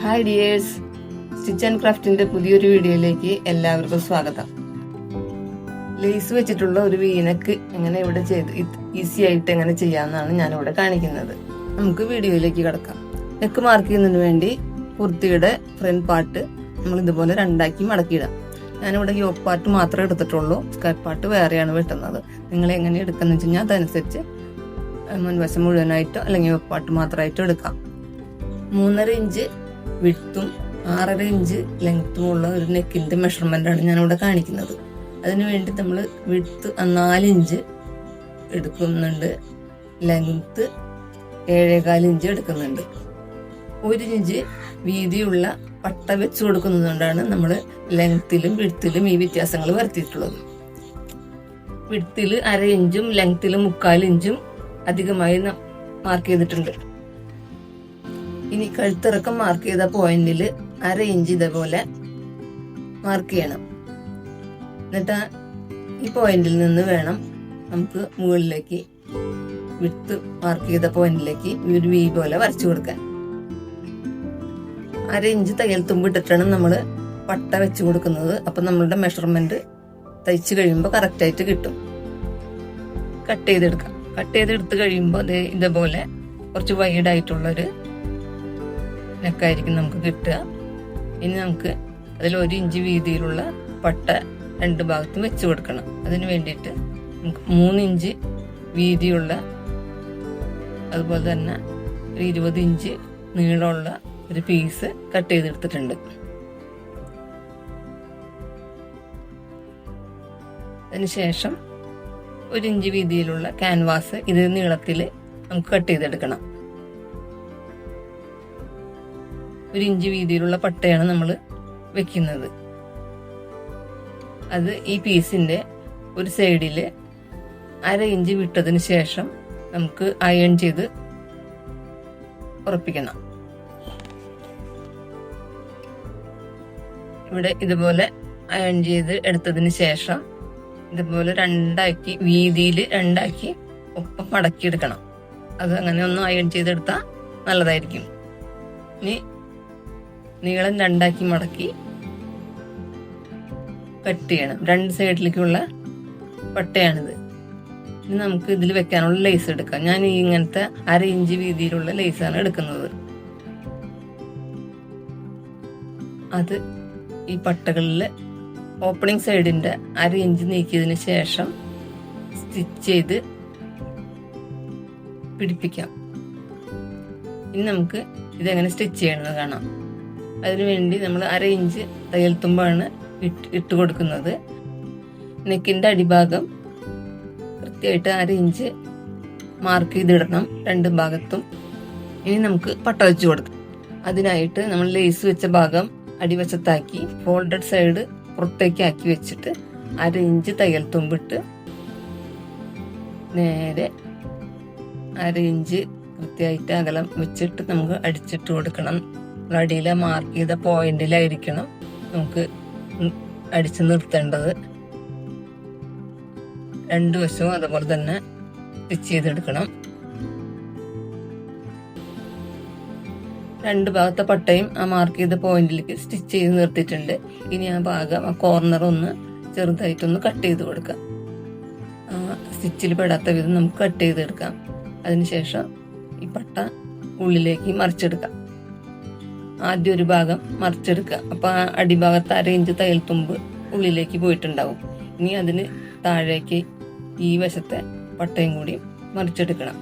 Hi dears, stitch and ക്രാഫ്റ്റിന്റെ പുതിയൊരു വീഡിയോയിലേക്ക് എല്ലാവർക്കും സ്വാഗതം. ലേസ് വെച്ചിട്ടുള്ള ഒരു വീനക്ക് എങ്ങനെ ഇവിടെ ചെയ്ത് ഈസി ആയിട്ട് എങ്ങനെ ചെയ്യാമെന്നാണ് ഞാനിവിടെ കാണിക്കുന്നത്. നമുക്ക് വീഡിയോയിലേക്ക് കിടക്കാം. നെക്ക് മാർക്ക് ചെയ്യുന്നതിന് വേണ്ടി കുർത്തിയുടെ ഫ്രണ്ട് പാർട്ട് നമ്മൾ ഇതുപോലെ രണ്ടാക്കി മടക്കിയിടാം. ഞാനിവിടെ യോക്ക് പാർട്ട് മാത്രമേ എടുത്തിട്ടുള്ളൂ, സ്കർട്ട് പാർട്ട് വേറെയാണ് വെട്ടുന്നത്. നിങ്ങൾ എങ്ങനെ എടുക്കുന്നത് വെച്ച് കഴിഞ്ഞാൽ അതനുസരിച്ച് മുൻവശം മുഴുവനായിട്ടോ അല്ലെങ്കിൽ യോക്ക് പാർട്ട് മാത്രമായിട്ടോ എടുക്കാം. 3.5 ഇഞ്ച് വിഡ്ത്തും 6.5 ഇഞ്ച് ലെങ്ത്തും ഉള്ള ഒരു നെക്കിന്റെ മെഷർമെന്റാണ് ഞാനിവിടെ കാണിക്കുന്നത്. അതിനുവേണ്ടി നമ്മൾ വിഡ്ത്ത് 4 ഇഞ്ച് എടുക്കുന്നുണ്ട്, ലെങ്ത്ത് 7.25 ഇഞ്ച് എടുക്കുന്നുണ്ട്. 1 ഇഞ്ച് വീതിയുള്ള പട്ട വെച്ച് കൊടുക്കുന്നതുകൊണ്ടാണ് നമ്മൾ ലെങ്ത്തിലും വിഡ്ത്തിലും ഈ വ്യത്യാസങ്ങൾ വരുത്തിയിട്ടുള്ളത്. വിഡ്ത്തിൽ 1/2 ഇഞ്ചും ലെങ്ത്തിലും 3/4 ഇഞ്ചും അധികമായി മാർക്ക് ചെയ്തിട്ടുണ്ട്. ഇനി കഴുത്തിറക്കം മാർക്ക് ചെയ്ത പോയിന്റിൽ 1/2 ഇഞ്ച് ഇതേപോലെ മാർക്ക് ചെയ്യണം. എന്നിട്ട് ഈ പോയിന്റിൽ നിന്ന് വേണം നമുക്ക് മുകളിലേക്ക് വിഡ്ത്ത് മാർക്ക് ചെയ്ത പോയിന്റിലേക്ക് ഒരു വി പോലെ വരച്ചു കൊടുക്കാൻ. 1/2 ഇഞ്ച് തയ്യൽ തുമ്പിട്ടിട്ടാണ് നമ്മൾ പട്ട വെച്ച് കൊടുക്കുന്നത്. അപ്പൊ നമ്മളുടെ മെഷർമെന്റ് തയ്ച്ചു കഴിയുമ്പോൾ കറക്റ്റ് ആയിട്ട് കിട്ടും. കട്ട് ചെയ്തെടുക്കാം. കട്ട് ചെയ്തെടുത്ത് കഴിയുമ്പോൾ ഇതേപോലെ കുറച്ച് വൈഡായിട്ടുള്ളൊരു നെക്കായിരിക്കും നമുക്ക് കിട്ടുക. ഇനി നമുക്ക് അതിൽ 1 ഇഞ്ച് വീതിയിലുള്ള പട്ട 2 ഭാഗത്തും വെച്ച് കൊടുക്കണം. അതിന് വേണ്ടിയിട്ട് നമുക്ക് 3 ഇഞ്ച് വീതിയുള്ള അതുപോലെ തന്നെ 20 ഇഞ്ച് നീളമുള്ള ഒരു പീസ് കട്ട് ചെയ്തെടുത്തിട്ടുണ്ട്. അതിനുശേഷം 1 ഇഞ്ച് വീതിയിലുള്ള ക്യാൻവാസ് ഇത് നീളത്തിൽ നമുക്ക് കട്ട് ചെയ്തെടുക്കണം. 1 ഇഞ്ച് വീതിയിലുള്ള പട്ടയാണ് നമ്മൾ വെക്കുന്നത്. അത് ഈ പീസിന്റെ ഒരു സൈഡില് 1/2 ഇഞ്ച് വിട്ടതിന് ശേഷം നമുക്ക് അയൺ ചെയ്ത് ഉറപ്പിക്കണം. ഇവിടെ ഇതുപോലെ അയൺ ചെയ്ത് എടുത്തതിന് ശേഷം ഇതുപോലെ വീതിയിൽ രണ്ടാക്കി ഒപ്പം മടക്കിയെടുക്കണം. അത് അങ്ങനെ ഒന്ന് അയൺ ചെയ്തെടുത്താൽ നല്ലതായിരിക്കും. ഇനി നീളം 2 മടക്കി കട്ട് ചെയ്യണം. 2 സൈഡിലേക്കുള്ള പട്ടയാണിത്. ഇനി നമുക്ക് ഇതിൽ വെക്കാനുള്ള ലേസ് എടുക്കാം. ഞാൻ ഇങ്ങനത്തെ 1/2 ഇഞ്ച് വീതിയിലുള്ള ലേസാണ് എടുക്കുന്നത്. അത് ഈ പട്ടകളിൽ ഓപ്പണിംഗ് സൈഡിന്റെ 1/2 ഇഞ്ച് നീക്കിയതിന് ശേഷം സ്റ്റിച്ച് ചെയ്ത് പിടിപ്പിക്കാം. ഇനി നമുക്ക് ഇതെങ്ങനെ സ്റ്റിച്ച് ചെയ്യണമെന്ന് കാണാം. അതിനുവേണ്ടി നമ്മൾ 1/2 ഇഞ്ച് തയ്യൽ തുമ്പാണ് ഇട്ട് കൊടുക്കുന്നത്. നെക്കിന്റെ അടിഭാഗം കൃത്യമായിട്ട് 1/2 ഇഞ്ച് മാർക്ക് ചെയ്തിടണം 2 ഭാഗത്തും. ഇനി നമുക്ക് പട്ട വെച്ച് കൊടുക്കാം. അതിനായിട്ട് നമ്മൾ ലേസ് വെച്ച ഭാഗം അടിവശത്താക്കി ഫോൾഡഡ് സൈഡ് പുറത്തേക്ക് ആക്കി വെച്ചിട്ട് 1/2 ഇഞ്ച് തയ്യൽ തുമ്പിട്ട് നേരെ 1/2 ഇഞ്ച് കൃത്യമായിട്ട് അകലം വെച്ചിട്ട് നമുക്ക് അടിച്ചിട്ട് കൊടുക്കണം. അടിയിലെ മാർക്ക് ചെയ്ത പോയിന്റിലായിരിക്കണം നമുക്ക് അടിച്ചു നിർത്തേണ്ടത്. 2 വശവും അതുപോലെ തന്നെ സ്റ്റിച്ച് ചെയ്തെടുക്കണം. 2 ഭാഗത്തെ പട്ടയും ആ മാർക്ക് ചെയ്ത പോയിന്റിലേക്ക് സ്റ്റിച്ച് ചെയ്ത് നിർത്തിയിട്ടുണ്ട്. ഇനി ആ ഭാഗം ആ കോർണർ ഒന്ന് ചെറുതായിട്ടൊന്ന് കട്ട് ചെയ്ത് കൊടുക്കാം. സ്റ്റിച്ചിൽ പെടാത്ത വിധം നമുക്ക് കട്ട് ചെയ്തെടുക്കാം. അതിനുശേഷം ഈ പട്ട ഉള്ളിലേക്ക് മറിച്ചെടുക്കാം. ആദ്യം ഒരു ഭാഗം മറിച്ചെടുക്കുക. അപ്പൊ ആ അടിഭാഗത്ത് 1/2 ഇഞ്ച് തയ്യൽ തുമ്പ് ഉള്ളിലേക്ക് പോയിട്ടുണ്ടാവും. ഇനി അതിന് താഴേക്ക് ഈ വശത്തെ പട്ടയും കൂടി മറിച്ചെടുക്കണം.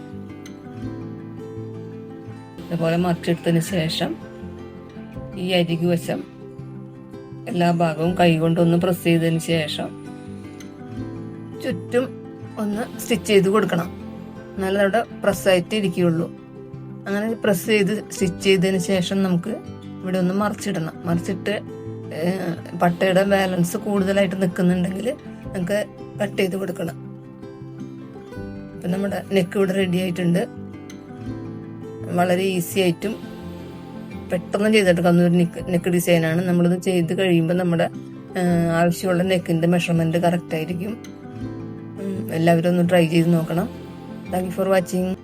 അതുപോലെ മറിച്ചെടുത്തതിന് ശേഷം ഈ അരികു വശം എല്ലാ ഭാഗവും കൈ കൊണ്ടൊന്ന് പ്രസ് ചെയ്തതിന് ശേഷം ചുറ്റും ഒന്ന് സ്റ്റിച്ച് ചെയ്ത് കൊടുക്കണം. എന്നാലും അവിടെ പ്രസ്സായിട്ട് ഇരിക്കുകയുള്ളൂ. അങ്ങനെ പ്രസ് ചെയ്ത് സ്റ്റിച്ച് ചെയ്തതിന് ശേഷം നമുക്ക് ഇവിടെ ഒന്ന് മറിച്ചിടണം. മറിച്ചിട്ട് പട്ടയുടെ ബാലൻസ് കൂടുതലായിട്ട് നിൽക്കുന്നുണ്ടെങ്കിൽ നമുക്ക് കട്ട് ചെയ്ത് കൊടുക്കണം. ഇപ്പം നമ്മുടെ നെക്ക് ഇവിടെ റെഡി ആയിട്ടുണ്ട്. വളരെ ഈസി ആയിട്ടും പെട്ടെന്ന് ചെയ്തെടുക്കാവുന്ന ഒരു നെക്ക് ഡിസൈനാണ്. നമ്മളിത് ചെയ്ത് കഴിയുമ്പോൾ നമ്മുടെ ആവശ്യമുള്ള നെക്കിന്റെ മെഷർമെന്റ് കറക്റ്റ് ആയിരിക്കും. എല്ലാവരും ഒന്ന് ട്രൈ ചെയ്ത് നോക്കണം. Thank you for watching.